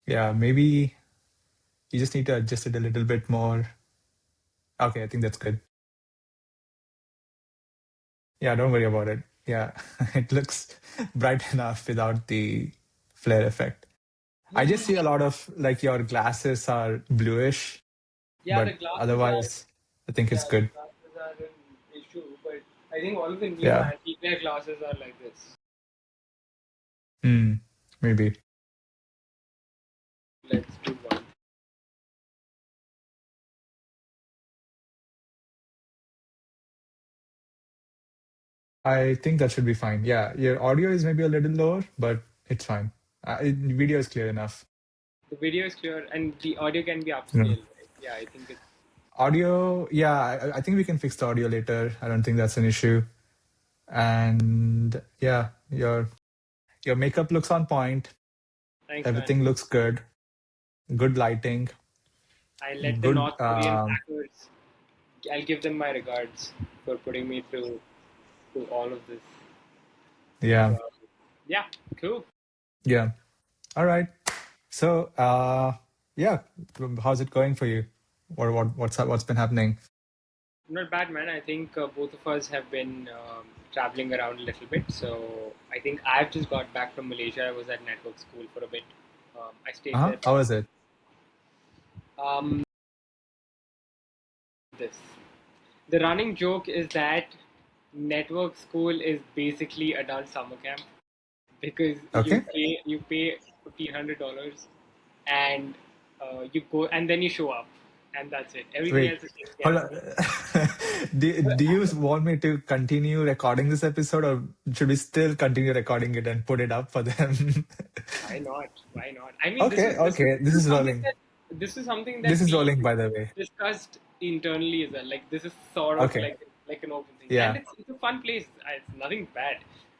Yeah, maybe you just need to adjust it a little bit more. Okay, I think that's good. Yeah, don't worry about it. Yeah, it looks bright enough without the flare effect. I just see a lot of like your glasses are bluish, Yeah, the but glasses are otherwise, I think it's yeah, the good. glasses are an issue, but I think all of the new Yeah. anti-glare glasses are like this. Hmm. Maybe. Let's do one. I think that should be fine. Yeah, your audio is maybe a little lower, but it's fine. Video is clear enough. The video is clear and the audio can be No. upscaled, right? Yeah, I think it's Audio, yeah, I think we can fix the audio later. I don't think that's an issue. And yeah, your makeup looks on point. thanks, man. Everything looks good. Good lighting. I let the Good. North Korean hackers. I'll give them my regards for putting me through all of this. Yeah. So, yeah, cool. Yeah. All right. So, yeah, how's it going for you? Or what's been happening? Not bad, man. I think both of us have been traveling around a little bit. So I think I've just got back from Malaysia. I was at network school for a bit. I stayed Uh-huh. there. How is it? Um, this the running joke is that network school is basically adult summer camp because Okay. you pay $1,500 and you go and then you show up and that's it. Everything Wait. else is taken care Hold of. on. Do you want me to continue recording this episode, or should we still continue recording it and put it up for them? Why not? Why not? I mean, Okay, okay. This this is is something rolling. that this is something This that is we rolling, by the way. discussed internally as well. Like this is sort of Okay. like an open thing, and Yeah. it's a fun place. It's nothing bad,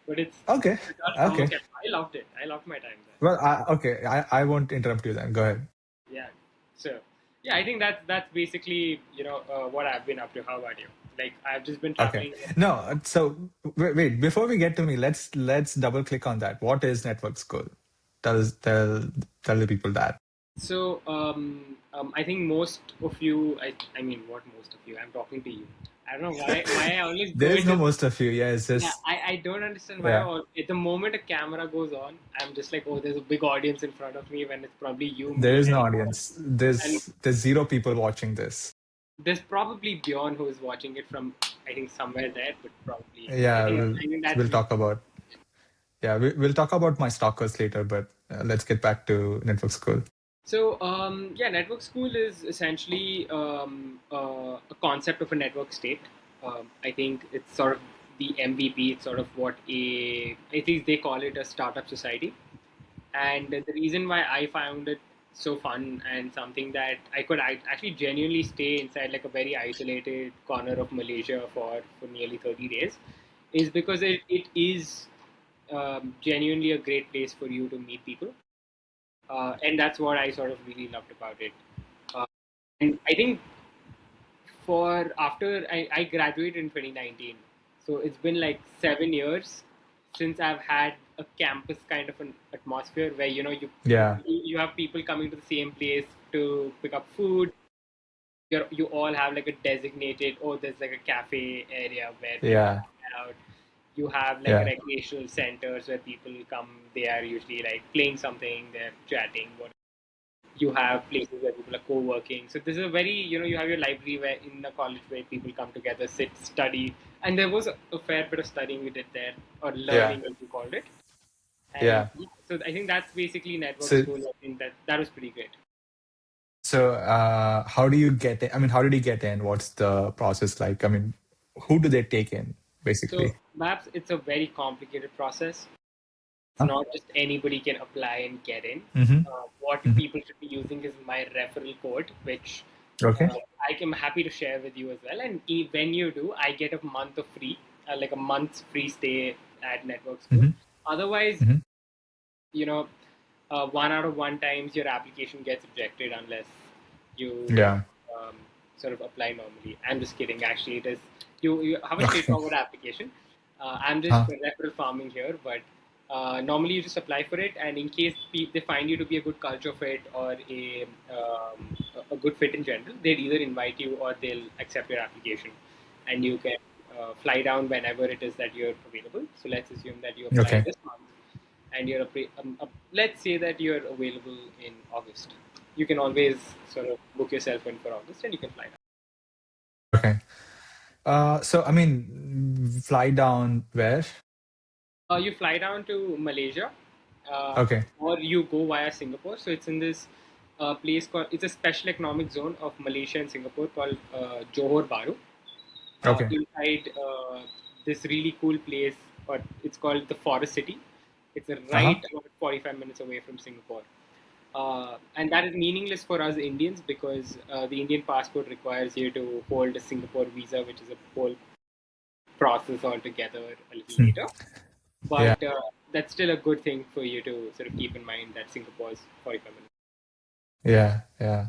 but Okay. it's a summer Okay. camp. I loved it. I loved my time there. Well, okay. I won't interrupt you then. Go ahead. Yeah. So yeah, I think that's basically what I've been up to. How about you? Like I've just been Okay. traveling. No, so wait, before we get to me, let's double click on that. What is network school? Tell the people that. I think most of you, I mean, what most of you? I'm talking to you. I don't know why I always go There's no into. most of you. Yeah, it's Yeah, just I don't understand why. yeah. At the moment a camera goes on, I'm just like, oh, there's a big audience in front of me when it's probably you, There me, is no and audience. and There's zero people watching this. there's probably Bjorn who is watching it from, I think, somewhere there, but probably. Yeah, I think that's we'll me. talk about we'll talk about my stalkers later, but let's get back to network school. So, yeah, network school is essentially a concept of a network state. I think it's sort of the MVP. It's sort of I think they call it a startup society. And the reason why I found it so fun and something that I actually genuinely stay inside like a very isolated corner of Malaysia for nearly 30 days is because it is genuinely a great place for you to meet people and that's what I sort of really loved about it. Uh, and I think for after I graduated in 2019, so it's been like 7 years since I've had a campus kind of an atmosphere where Yeah, you have people coming to the same place to pick up food. You all have like a designated there's like a cafe area where people yeah, hang out. You have like yeah. recreational centers where people come. They are usually like playing something, they're chatting, you have places where people are co-working. So this is a very, you have your library where in the college where people come together, sit, study. And there was a fair bit of studying we did there, or Yeah, learning as you called it. And yeah. so I think that's basically network So school. I think that was pretty great. how do you get in? I mean, how did you get in? What's the process like? I mean, who do they take in, So basically? maps, it's a very complicated process. It's Huh? not just anybody can apply and get in. Mm-hmm. What Mm-hmm. people should be using is my referral code, which Okay. I am happy to share with you as well. And when you do, I get a month of free, like a month's free stay at network school. Mm-hmm. Otherwise, Mm-hmm. you know, one out of one times your application gets rejected unless you Yeah. um, sort of apply normally. I'm just kidding. Actually, it is you have a straightforward application. I'm just Huh? referral farming here, but Normally, you just apply for it, and in case they find you to be a good culture fit or a good fit in general, they'll either invite you or they'll accept your application, and you can fly down whenever it is that you're available. So let's assume that you apply Okay. this month, and let's say that you're available in August. You can always sort of book yourself in for August, and you can fly down. Okay. So I mean, fly down where? You fly down to Malaysia, Okay. or you go via Singapore. So it's in this place called, it's a special economic zone of Malaysia and Singapore called Johor Bahru. Okay. Inside this really cool place, or it's called the Forest City. It's Uh-huh. right about 45 minutes away from Singapore. And that is meaningless for us Indians because the Indian passport requires you to hold a Singapore visa, which is a whole process altogether a little Hmm. later. Yeah. But that's still a good thing for you to sort of keep in mind that Singapore is 45 minutes. Yeah. Yeah.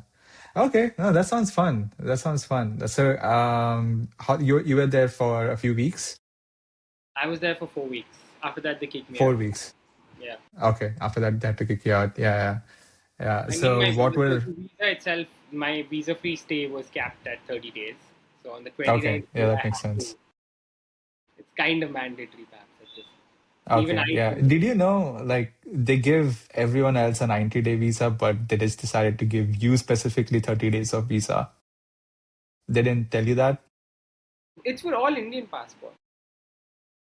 Okay. No, that sounds fun. That sounds fun. So, how you were there for a few weeks? I was there for 4 weeks. After that, they kicked me out. 4 weeks. Yeah. Okay. After that, they had to kick you out. Yeah. Yeah. Yeah. I mean, So, what the were? visa itself, my visa free stay was capped at 30 days. So on the Okay. 29th Yeah, day, that I makes had sense. to, it's kind of mandatory, perhaps. Even Okay. I Yeah. couldn't Did do you it. know, like, they give everyone else a 90-day visa, but they just decided to give you specifically 30 days of visa? They didn't tell you that? It's for all Indian passports.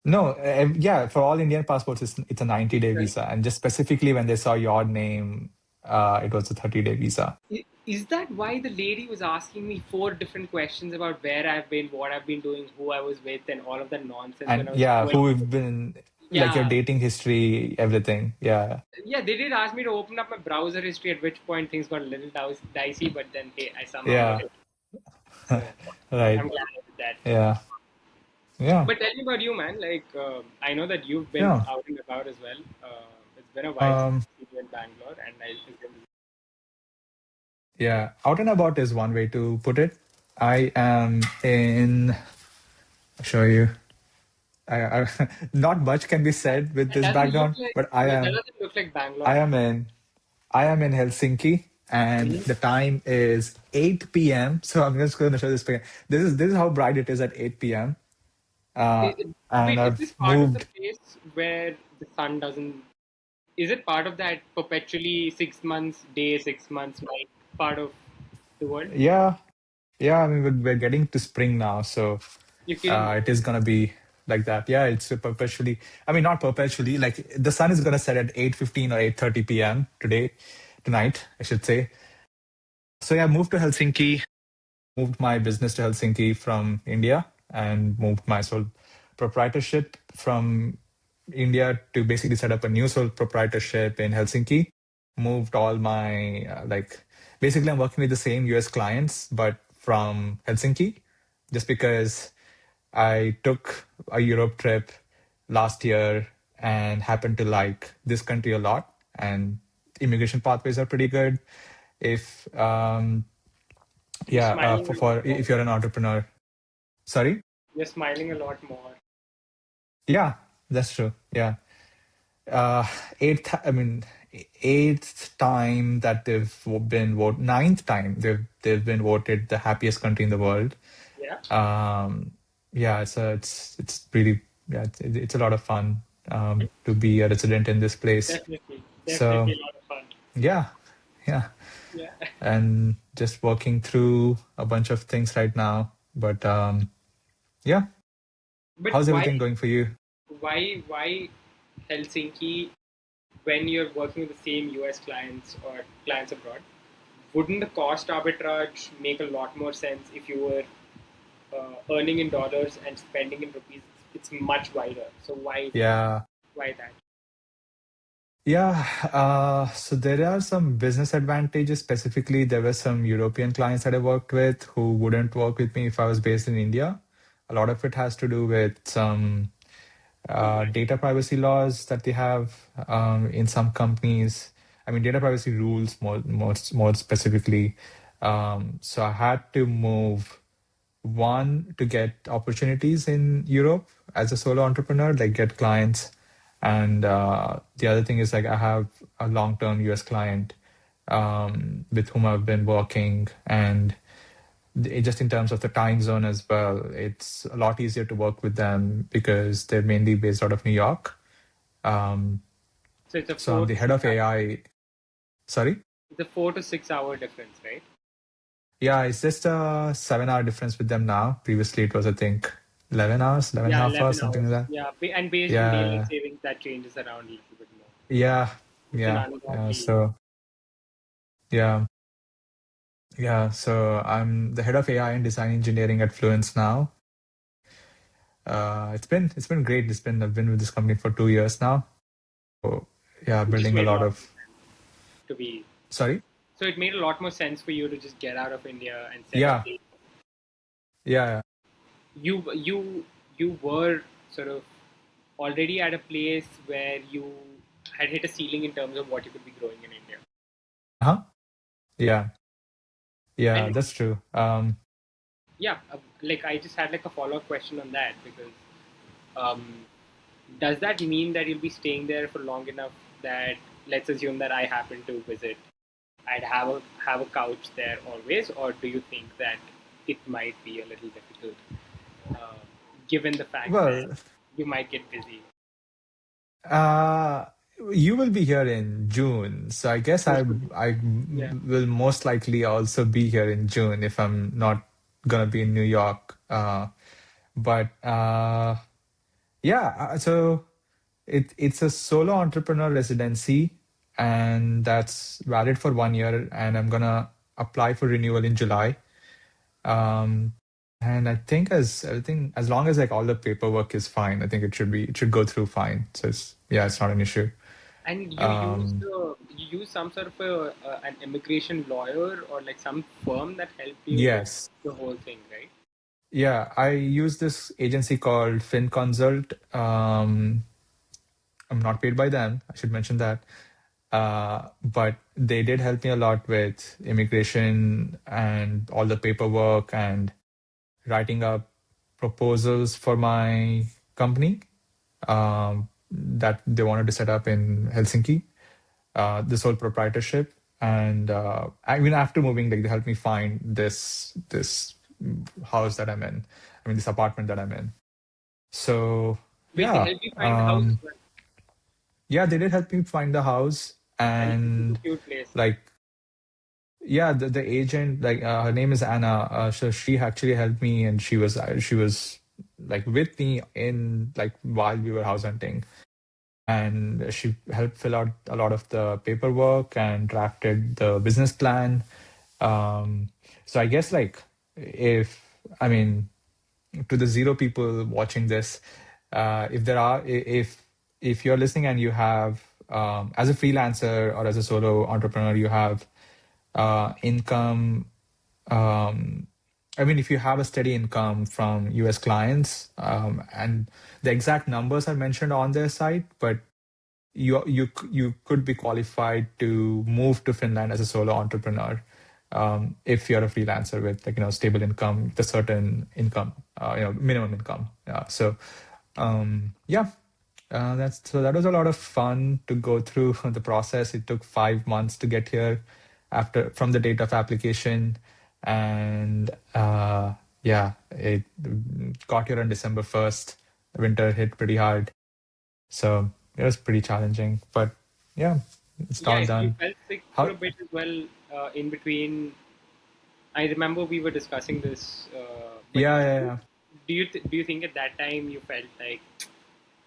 No, yeah, for all Indian passports, it's a 90-day visa. And just specifically when they saw your name, it was a 30-day visa. Is that why the lady was asking me four different questions about where I've been, what I've been doing, who I was with, and all of that nonsense when And I was yeah, going? who have been, like your Yeah, dating history, everything. Yeah. yeah. They did ask me to open up my browser history, at which point things got a little dicey. But then, hey, I somehow did Yeah. it. So Right. I'm glad I did that. Yeah. Yeah. But tell me about you, man. Like, I know that you've been Yeah. out and about as well. It's been a while since Um, you were in Bangalore, and yeah. Out and about is one way to put it. I am in, I'll show you. Not much can be said with that this doesn't look background, like but that doesn't look like Bangalore, I man. am in I am in Helsinki and Mhm. the time is 8 p.m. So I'm just going to show this picture. This is how bright it is at 8 p.m. Uh, and Wait, is this I've part of the moved. place where the sun doesn't? Is it part of that perpetually 6 months day, 6 months night part of the world? Yeah, yeah. I mean, we're getting to spring now, so You're kidding me. it is gonna be like that. Yeah, it's perpetually. I mean, not perpetually. Like the sun is gonna set at 8:15 or 8:30 p.m. tonight, I should say. So yeah, moved to Helsinki. Moved my business to Helsinki from India and moved my sole proprietorship from India to basically set up a new sole proprietorship in Helsinki. Moved all my basically I'm working with the same US clients but from Helsinki just because I took a Europe trip last year and happened to like this country a lot and immigration pathways are pretty good if You're yeah, smiling a lot for more, if you're man. an entrepreneur. Sorry? You're smiling a lot more. Yeah, that's true. Yeah. Uh, I mean, eighth time that ninth time they've been voted the happiest country in the world. Yeah, Um, yeah, so it's really yeah, it's a lot of fun to be a resident in this place. definitely, So definitely a lot of fun. yeah, yeah, Yeah, and just working through a bunch of things right now. But yeah, but how's everything going for you? why Helsinki when you're working with the same US clients or clients abroad? Wouldn't the cost arbitrage make a lot more sense if you were earning in dollars and spending in rupees? It's much wider. So Yeah. why that? Yeah, so there are some business advantages. Specifically, there were some European clients that I worked with who wouldn't work with me if I was based in India. A lot of it has to do with some Compliance. data privacy laws that they have in some companies. I mean, data privacy rules more specifically. So I had to move one to get opportunities in Europe as a solo entrepreneur, like get clients And the other thing is like I have a long-term US client with whom I've been working, and just in terms of the time zone as well, it's a lot easier to work with them because they're mainly based out of New York. Um, So it's a so I'm four the to head six of hour. AI. Sorry? It's a 4 to 6 hour difference, right? Yeah, it's just a 7 hour difference with them now. Previously, it was, I think, 11 hours, 11 and Yeah, a half hours, 11 something like hours. that. Yeah, and based on daylight Yeah, savings, that changes around a little bit more. yeah, It's an yeah. ungodly. Yeah, yeah. So I'm the head of AI and design engineering at Fluence now. It's been great. I've been with this company for 2 years now. So yeah, It just building a made a lot lot of. more sense to be. Sorry. So it made a lot more sense for you to just get out of India and set up. Yeah, yeah, You were sort of already at a place where you had hit a ceiling in terms of what you could be growing in India. huh? Yeah, yeah. And That's true. yeah, like I just had like a follow up question on that because um, does that mean that you'll be staying there for long enough that let's assume that I happen to visit, I'd have a couch there always, or do you think that it might be a little difficult uh, given the fact that Well, you might get busy? Uh, you will be here in June, so I guess I Yeah. will most likely also be here in June if I'm not gonna be in New York. But yeah, so it's a solo entrepreneur residency, and that's valid for 1 year, and I'm gonna apply for renewal in July. Um, and I think as everything, as long as like all the paperwork is fine, I think it should go through fine. So it's not an issue. And Um, you use some sort of an immigration lawyer or like some firm that helped you with yes. the whole thing, right? Yeah, I use this agency called FinConsult. I'm not paid by them. I should mention that. But they did help me a lot with immigration and all the paperwork and writing up proposals for my company that they wanted to set up in Helsinki. This whole proprietorship, and I mean, after moving, like they helped me find this house that I'm in. I mean, this apartment that I'm in. So Wait, they yeah, help you find the house as well. yeah, they did help me find the house, And it's a super and cute place. like yeah, the agent, like her name is Anna. So she actually helped me, and she was like with me in like while we were house hunting, and she helped fill out a lot of the paperwork and drafted the business plan. So I guess like if I mean to the zero people watching this, if there are if you're listening and you have as a freelancer or as a solo entrepreneur you have income. um, I mean, if you have a steady income from US clients, and the exact numbers are mentioned on their site, but you could be qualified to move to Finland as a solo entrepreneur, if you're a freelancer with like stable income, the certain income, minimum income. So yeah, that was a lot of fun to go through the process. It took 5 months to get here after from the date of application, and yeah, it got here on December 1st. The winter hit pretty hard, so it was pretty challenging, but yeah, it's Yeah, all you done. felt sick for How? a bit as well in between. I remember we were discussing this, but Yeah, yeah, do you think at that time you felt like,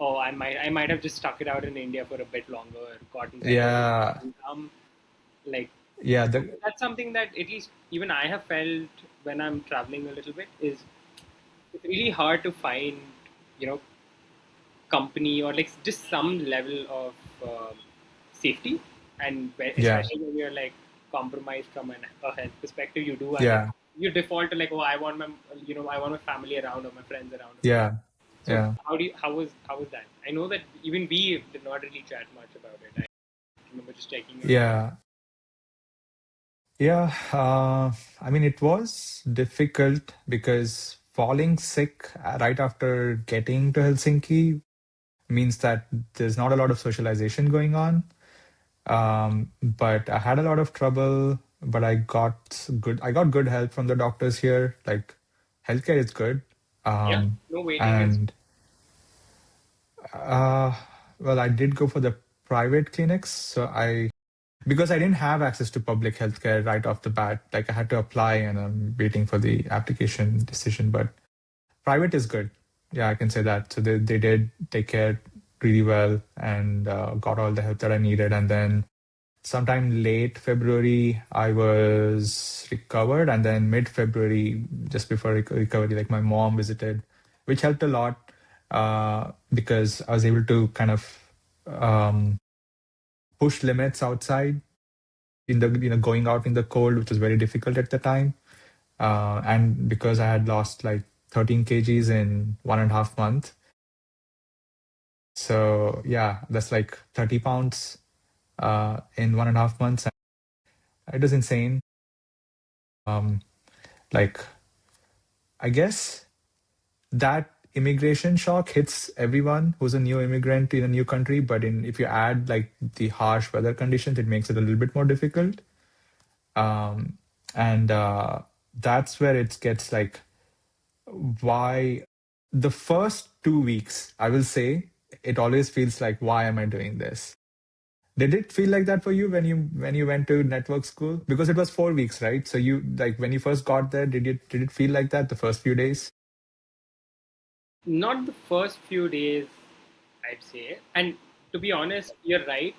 oh, I might have just stuck it out in India for a bit longer, gotten better yeah, income, like yeah, the, that's something that at least even I have felt when I'm traveling a little bit is it's really hard to find you know company or like just some level of safety and yeah, especially when you're like compromised from a health perspective you do and yeah, you default to like oh I want my I want my family around or my friends around or something. yeah, So yeah, how was that? I know that even we did not really chat much about it. I remember just checking on you. yeah. Yeah, I mean, it was difficult because falling sick right after getting to Helsinki, means that there's not a lot of socialization going on. But I had a lot of trouble, but I got good help from the doctors here. Like healthcare is good. Yeah, Um, no waiting is. and uh, well, I did go for the private clinics. Because I didn't have access to public healthcare right off the bat, like I had to apply and I'm waiting for the application decision. But private is good. Yeah, I can say that. So they did take care really well and got all the help that I needed. And then sometime late February, I was recovered. And then mid February, just before recovery, like my mom visited, which helped a lot because I was able to kind of um, push limits outside in the going out in the cold, which was very difficult at the time. And because I had lost like 13 kgs in 1.5 months. So yeah, that's like 30 pounds in 1.5 months. It is insane. Um, like I guess that immigration shock hits everyone who's a new immigrant in a new country. But if you add like the harsh weather conditions, it makes it a little bit more difficult. Um, and that's where it gets like why the first 2 weeks, I will say, it always feels like, why am I doing this? Did it feel like that for you when you went to network school? Because it was 4 weeks, right? So you like when you first got there, did it feel like that the first few days? Not the first few days, I'd say. And to be honest, you're right.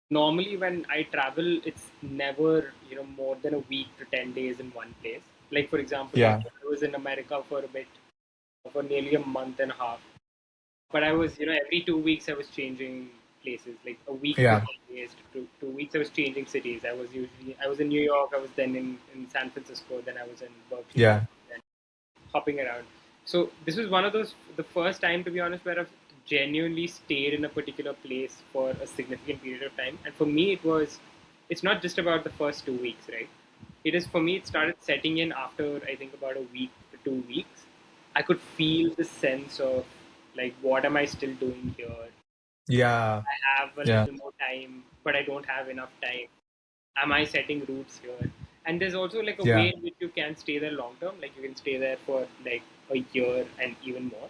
Normally, when I travel, it's never more than a week to 10 days in one place. Like for example, Yeah, I was in America for a bit, for nearly a month and a half. But I was every 2 weeks I was changing places. Like a week to yeah, 10 days to 2 weeks I was changing cities. I was in New York. I was then in San Francisco. Then I was in Berkeley. yeah, Then hopping around. So this was one of those, the first time, to be honest, where I've genuinely stayed in a particular place for a significant period of time. And for me, it's not just about the first 2 weeks, right? It is, for me, it started setting in after, I think, about a week to 2 weeks. I could feel the sense of like, what am I still doing here? yeah, I have a yeah, little more time, but I don't have enough time. Am I setting roots here? And there's also like a way yeah, in which you can stay there long term. Like you can stay there for like a year and even more.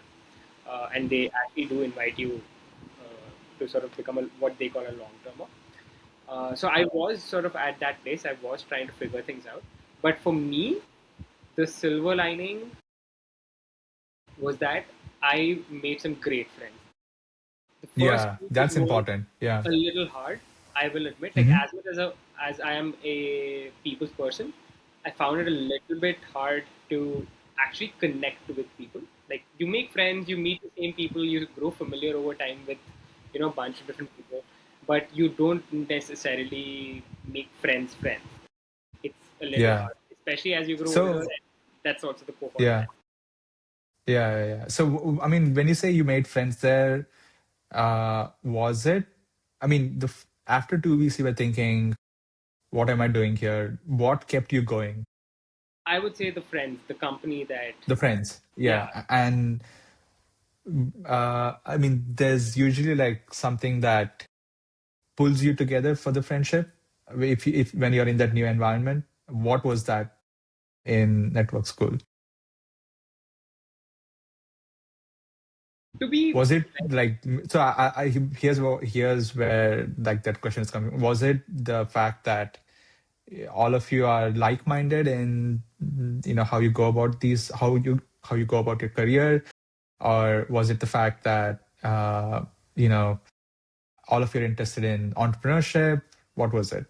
And they actually do invite you to sort of become what they call a long termer. So I was sort of at that place. I was trying to figure things out. But for me, the silver lining was that I made some great friends. The first yeah. week That's was important. Yeah. a little hard, I will admit. Like Hmm. as much as I am a people's person, I found it a little bit hard to actually connect with people. Like you make friends, you meet the same people, you grow familiar over time with a bunch of different people, but you don't necessarily make friends. It's a little Yeah. hard, especially as you grow older. So And that's also the cohort that yeah, yeah. So I mean, when you say you made friends there, was it? I mean, after 2 weeks, you were thinking, "What am I doing here?" What kept you going? I would say the friends, the company that, The friends, yeah. yeah. And I mean, there's usually like something that pulls you together for the friendship. If when you're in that new environment, what was that in network school? To be Was it like so? Here's where like that question is coming. Was it the fact that all of you are like-minded in how you go about how you go about your career, or was it the fact that you know all of you are interested in entrepreneurship? What was it?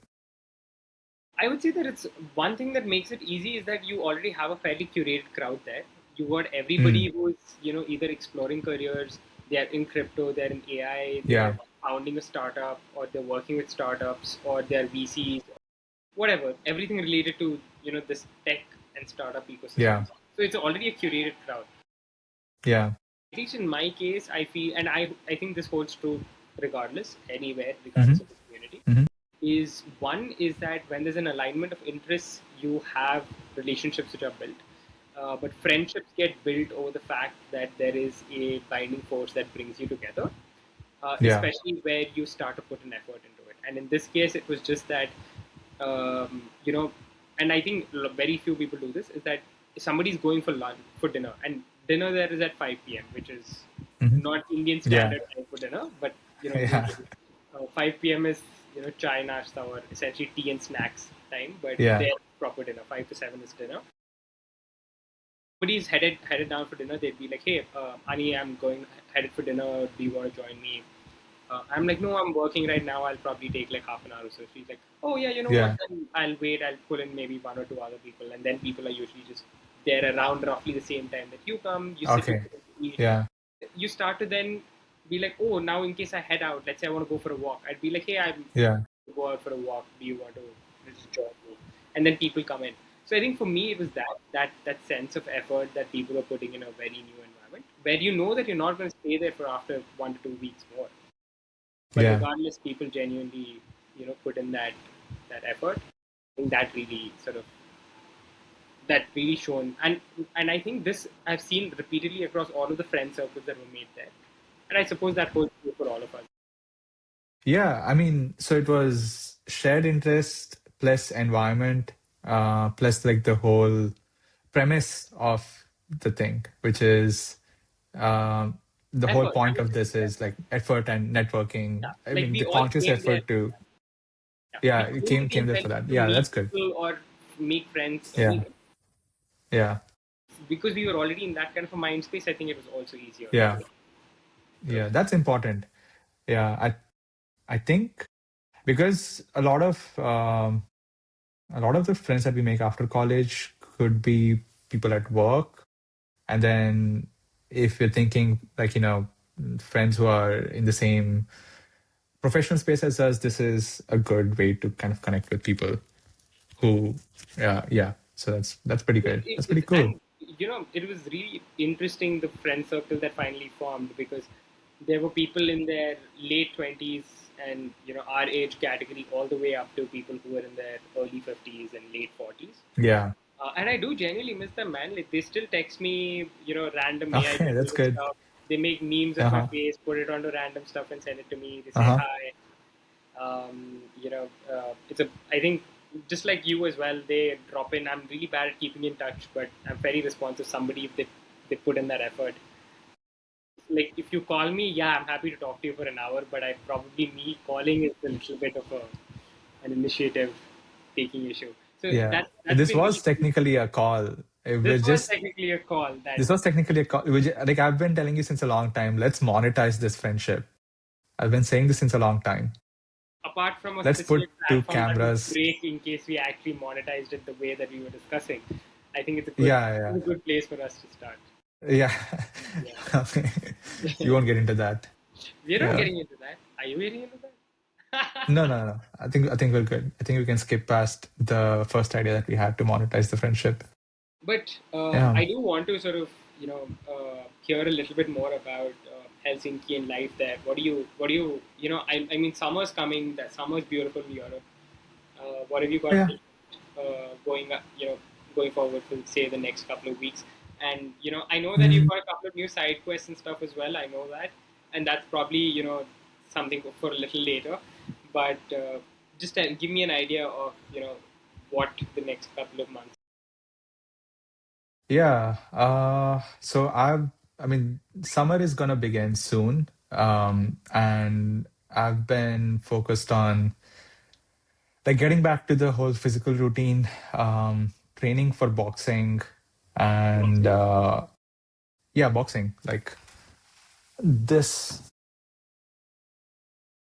I would say that it's one thing that makes it easy is that you already have a fairly curated crowd there. You got Mm, everybody who is, either exploring careers, they're in crypto, they're in AI, they're yeah, founding a startup, or they're working with startups, or they're VCs, whatever. Everything related to, this tech and startup yeah, ecosystem. So it's already a curated crowd. yeah. At least in my case, I feel, and I think this holds true regardless, anywhere, Hmm. regardless of the community, Hmm. is one is that when there's an alignment of interests, you have relationships which are built. but friendships get built over the fact that there is a binding force that brings you together, Yeah. especially where you start to put an effort into it. And in this case, it was just that, you know, and I think very few people do this, is that somebody's going for lunch, for dinner, and dinner there is at 5 p.m., which is Hmm. not Indian Yeah. standard time for dinner, but Yeah. usually 5 p.m. is chai nashta, or essentially tea and snacks time, but Yeah. their proper dinner 5 to 7 is dinner. Somebody's headed down for dinner, they'd be like, "Hey, Ani, I'm going headed for dinner. Do you want to join me?" I'm like, "No, I'm working right now. I'll probably take like half an hour or so." She's like, "Oh yeah, you know what? Yeah. Then I'll wait. I'll pull in maybe one or two other people, and then people are usually just there around roughly the same time that you come. You sit with Okay. them, eat. Yeah. You start to then be like, oh, now in case I head out, let's say I want to go for a walk, I'd be like, hey, I'm Yeah. go out for a walk. Do you want to just join me?" And then people come in. So I think for me, it was that sense of effort that people are putting in a very new environment, where you know that you're not going to stay there for after 1 to 2 weeks more. But Yeah. regardless, people genuinely, put in that effort. I think that really sort of that really shown, and I think this I've seen repeatedly across all of the friend circles that were made there, and I suppose that holds true for all of us. Yeah. I mean, so it was shared interest plus environment, plus like the whole premise of the thing, which is um, the whole Effort. I point would of say this is effort. like effort and Yeah, networking. I like mean, we the all conscious came there effort to do to, that. Yeah, yeah, we it came to the came there for intention that. to Yeah, meet that's good. people or make friends Yeah. anyway. Yeah. Because we were already in that kind of a mind space, I think it was also easier Yeah. to sort of. Yeah. That's important. Yeah. I think because a lot of the friends that we make after college could be people at work. And then if you're thinking like, friends who are in the same professional space as us, this is a good way to kind of connect with people who, yeah, yeah. So that's pretty good. That's pretty It's cool. and it was really interesting, the friend circle that finally formed, because there were people in their late 20s and our age category, all the way up to people who were in their early 50s and late 40s. Yeah. And I do genuinely miss them, man. Like, they still text me, random AI Okay, that's generated good. stuff. They make memes of my Uh-huh. face, put it onto random stuff, and send it to me. They say Uh-huh. hi. It's a. I think just like you as well, they drop in. I'm really bad at keeping in touch, but I'm very responsive. Somebody, if they put in that effort. Like, if you call me, yeah, I'm happy to talk to you for an hour. But I probably, me calling is a little bit of an initiative taking issue. So Yeah. that's This been was really. technically a call. This We're was just technically a call that, This was technically a call. Like I've been telling you since a long time, let's monetize this friendship. I've been saying this since a long time. apart from a Let's put specific two platform that would cameras. break in case we actually monetized it the way that we were discussing, I think Yeah, it's yeah, a good place for us to start. yeah. Yeah. Okay. You won't get into that. We're not Yeah. getting into that. Are you getting into No, that? no, no. I think we're good. I think we can skip past the first idea that we had to monetize the friendship. But Yeah. I do want to sort of, hear a little bit more about Helsinki and life there. I mean, summer's coming. That summer's beautiful in Europe. What have you got Yeah. going up, going forward for, say, the next couple of weeks? And I know that you've Mm, got a couple of new side quests and stuff as well. I know that, and that's probably something for a little later. But just give me an idea of what the next couple of months. yeah. I mean, summer is gonna begin soon. And I've been focused on like getting back to the whole physical routine, training for boxing, and yeah, boxing. Like this,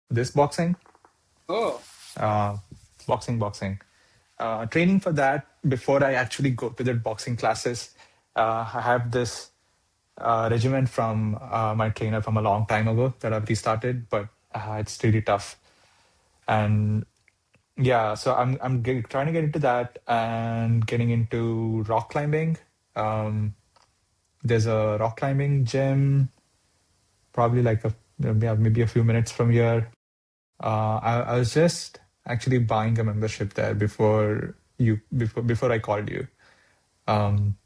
this boxing, Oh, uh, boxing. Training for that before I actually go to the boxing classes. I have this regimen from my trainer from a long time ago that I've restarted, but it's really tough. And yeah, so trying to get into that and getting into rock climbing. Um, there's a rock climbing gym, probably like yeah, maybe a few minutes from here. I was just actually buying a membership there before I called you. Um,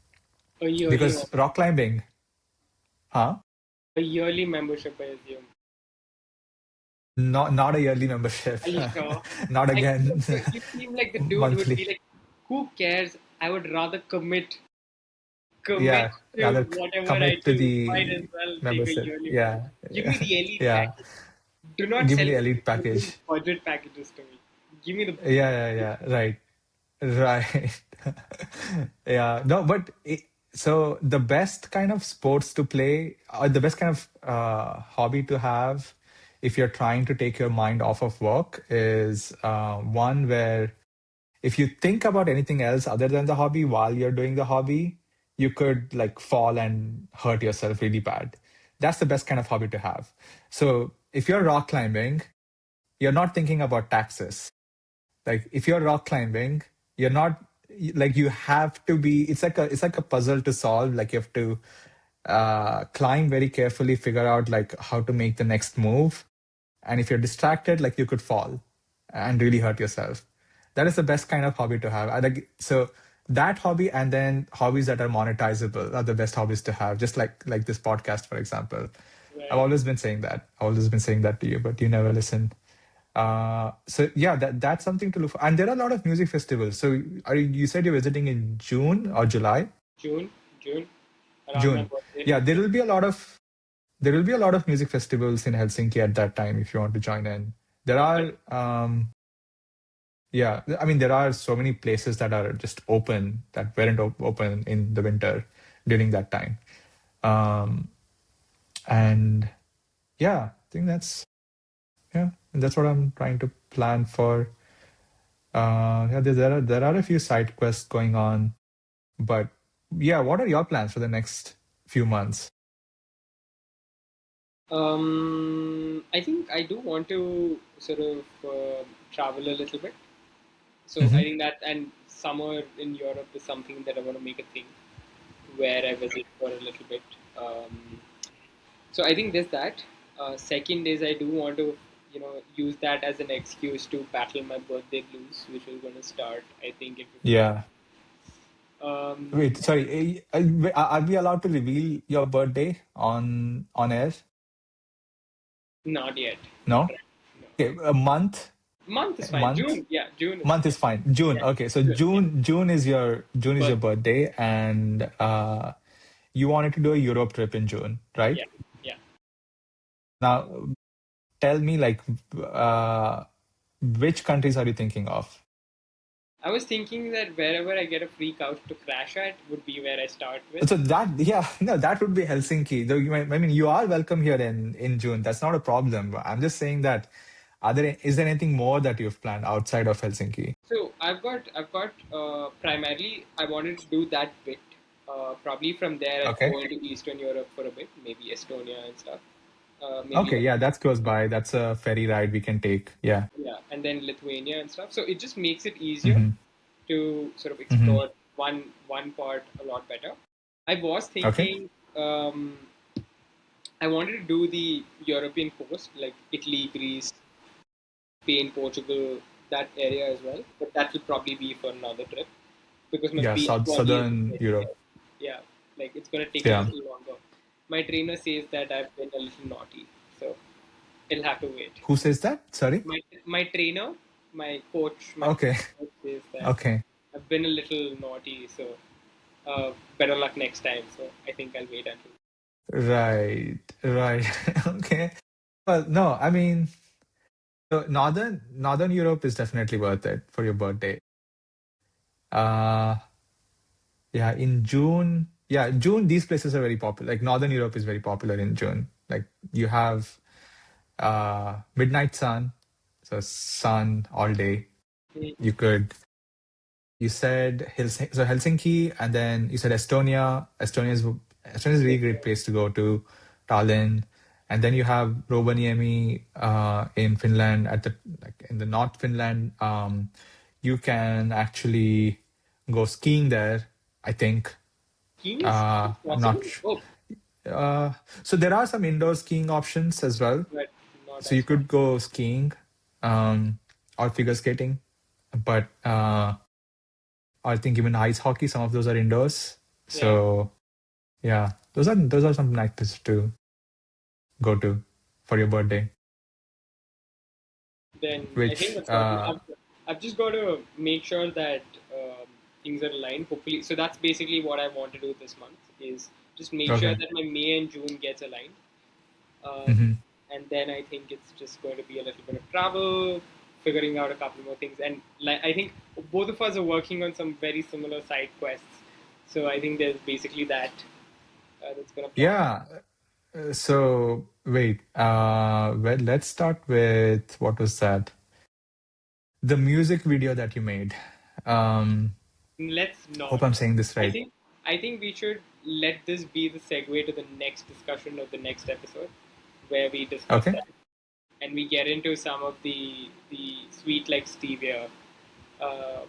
A yearly because rock climbing, huh? a yearly membership, I assume. Not a yearly membership. Are you sure? Not Like again. you seem like the dude who would Monthly. be like, who cares? I would rather commit Yeah, to rather whatever I commit to do. Might the as well take a membership. yearly membership. Yeah, Give me the elite yeah. package. Do not Give me sell the me elite these package. budget packages to me. Give me the Yeah. Right, right. Yeah. No, but so the best kind of sports to play, or the best kind of hobby to have, if you're trying to take your mind off of work, is one where if you think about anything else other than the hobby while you're doing the hobby, you could like fall and hurt yourself really bad. That's the best kind of hobby to have. So if you're rock climbing, you're not thinking about taxes. Like if you're rock climbing, you're not like you have to be. It's like a puzzle to solve. Like you have to climb very carefully, figure out like how to make the next move, and if you're distracted, like you could fall and really hurt yourself. That is the best kind of hobby to have. I like so that hobby, and then hobbies that are monetizable are the best hobbies to have. Just like this podcast, for example. I've right. always been saying that. I've always been saying that to you, but you never listen. So yeah, that's something to look for. And there are a lot of music festivals. So you said you're visiting in June or July? June, June, around my June. birthday. Yeah, there will be a lot of music festivals in Helsinki at that time if you want to join in. There Right. are yeah, I mean there are so many places that are just open that weren't open in the winter during that time. Um and yeah, I think that's what I'm trying to plan for. Yeah, there are a few side quests going on, but yeah, what are your plans for the next few months? I think I do want to sort of travel a little bit. So I Hmm. think that and summer in Europe is something that I want to make a thing where I visit for a little bit. Um, so I think there's that. Second is I do want to use that as an excuse to battle my birthday blues, which is going to start I think in 15. Yeah. Um, Wait, sorry. Are we allowed to reveal your birthday on air? Not yet, not No? right. No. Okay, a month. Month is fine. Month? June, yeah, June is Month fine. is fine. June. Yeah, Okay, so June, yeah. June is your But birthday, and you wanted to do a Europe trip in June, right? yeah, yeah. Now, tell me, like, uh, which countries are you thinking of? I was thinking that wherever I get a free couch to crash at would be where I start with. So that, yeah, no, that would be Helsinki. Though I mean, you are welcome here in June. That's not a problem. I'm just saying that, is there anything more that you've planned outside of Helsinki? So I've got primarily I wanted to do that bit. Probably from there I'll Okay. go into Eastern Europe for a bit, maybe Estonia and stuff. Maybe Okay, yeah, that's close like by. That's a ferry ride we can take. Yeah. yeah, and then Lithuania and stuff. So it just makes it easier Hmm. to sort of Hmm. explore one part a lot better. I was Okay. thinking I wanted to do the European coast, like Italy, Greece, Spain, Portugal, that area as well. But that will probably be for another trip because my Yeah, body is Southern very Europe. there. Yeah, like it's gonna take a Yeah. little longer. My trainer says that I've been a little naughty, so it'll have to wait. Who says that? Sorry. My trainer, my coach, my Okay. coach says that Okay. I've been a little naughty, so better luck next time. So I think I'll wait until. Right. Right. Okay. Well, no, I mean, so Northern Europe is definitely worth it for your birthday. Uh, yeah, in June, yeah, June, these places are very popular. Like Northern Europe is very popular in June. Like you have midnight sun, so sun all day. You could You said Helsinki, and then you said Estonia. Estonia is a really great place to go to. Tallinn, and then you have Rovaniemi in Finland in the North Finland. You can actually go skiing there. I think. Skiing is I'm not. possible. Oh, So there are some indoor skiing options as well. but not So you as fun. could go skiing, or figure skating, but I think even ice hockey, some of those are indoors. Yeah. So yeah, those are some nice places to go to for your birthday. Then I think Which that's sorted. I've just got to make sure that things are aligned. Hopefully, so that's basically what I want to do this month is just make sure okay. that my May and June gets aligned. Um, Hmm. and then I think it's just going to be a little bit of travel, figuring out a couple more things, and like I think both of us are working on some very similar side quests. So I think there's basically that that's going to plot. Yeah. So wait. Well, let's start with what was that? The music video that you made. Um, Let's not. hope I'm saying this I right. think I think we should let this be the segue to the next discussion of the next episode, where we discuss Okay. that and we get into some of the sweet like stevia uh,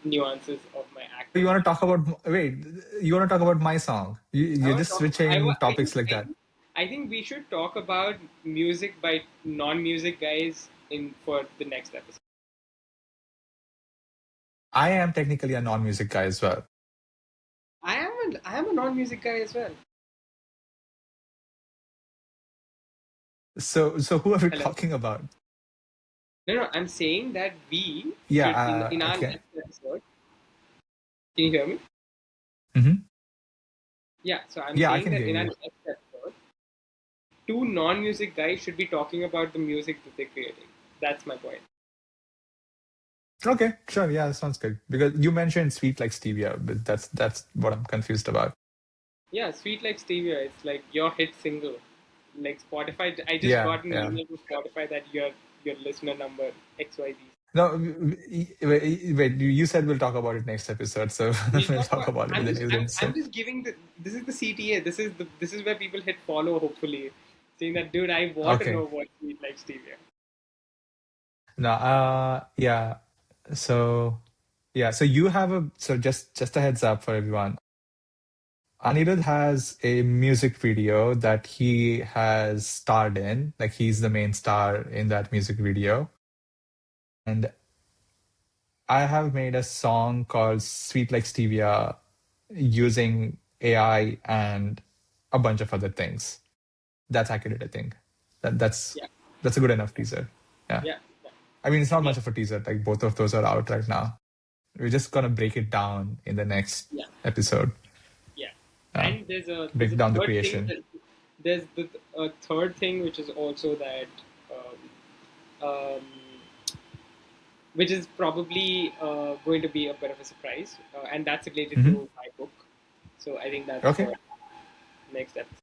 nuances of my You acting. want to talk about? Wait. You want to talk about my song? I You're want to just talk. I, switching wa- topics like that. I think we should talk about music by non-music guys in for the next episode. I am technically a non-music guy as well. I am a non-music guy as well. So who are we Hello. talking about? No, I'm saying that we Yeah. should in our Okay. next episode. Can you hear me? Hmm. Yeah. So I'm Yeah, I saying can that hear in our you. next episode, two non-music guys should be talking about the music that they're creating. That's my point. Okay, sure. Yeah, that sounds good. Because you mentioned sweet like stevia, but that's what I'm confused about. Yeah, Sweet Like Stevia. It's like your hit single. Like Spotify. I just Yeah, got an yeah. email to Spotify that your listener number XYZ. No, wait. You said we'll talk about it next episode, so We'll we'll talk talk about. about it in I'm the just news I'm, I'm instead. just giving the. This is the CTA. This is where people hit follow. Hopefully, saying that dude, I want to Okay. know what Sweet Like Stevia. Now, yeah. So, yeah. So you have a just a heads up for everyone. Anirudh has a music video that he has starred in. Like he's the main star in that music video. And I have made a song called Sweet Like Stevia using AI and a bunch of other things. That's accurate, I think. That that's Yeah, that's a good enough teaser. Yeah. yeah, yeah, I mean, it's not yeah, much of a teaser. Like both of those are out right now. We're just gonna break it down in the next yeah, episode. yeah. Yeah. And there's Break a down the third thing creation. that there's the third thing which is also that which is probably going to be a bit of a surprise, and that's related Hmm. to my book. So I think that's Okay. for next episode.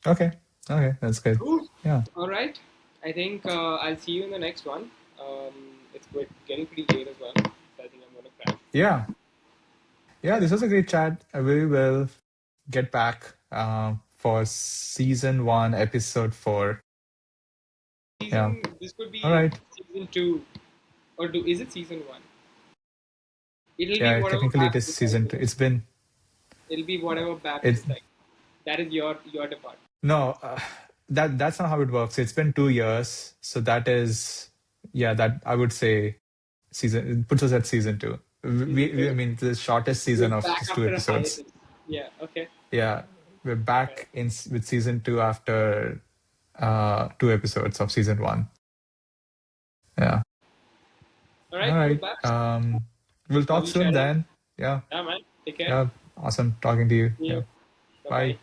Okay. Okay. That's good. Cool. Yeah. All right. I think I'll see you in the next one. Um, it's getting pretty late as well, so I think I'm going to crash. Yeah. Yeah. Yeah. This was a great chat. We will get back for season one, episode 4. Yeah. This could All be right. season two, or is it season one? It'll be Yeah. whatever Technically, it Babs is decides. season 2. It's been It'll be whatever Babs it's decides. That is your department. no. That's not how it works. It's been 2 years, so that is yeah. That I would say season it puts us at season 2. Season I two. mean, the shortest We're season of back just 2 after a episodes. hiatus. Yeah. Okay. Yeah, we're Right. back with season 2 after 2 episodes of season 1. Yeah. All All right. Cool, right. Babs. We'll talk Lovely soon chatting. then. Yeah. Yeah, man. Take care. Yeah. Awesome talking to you. See Yeah. you. Bye bye. Bye.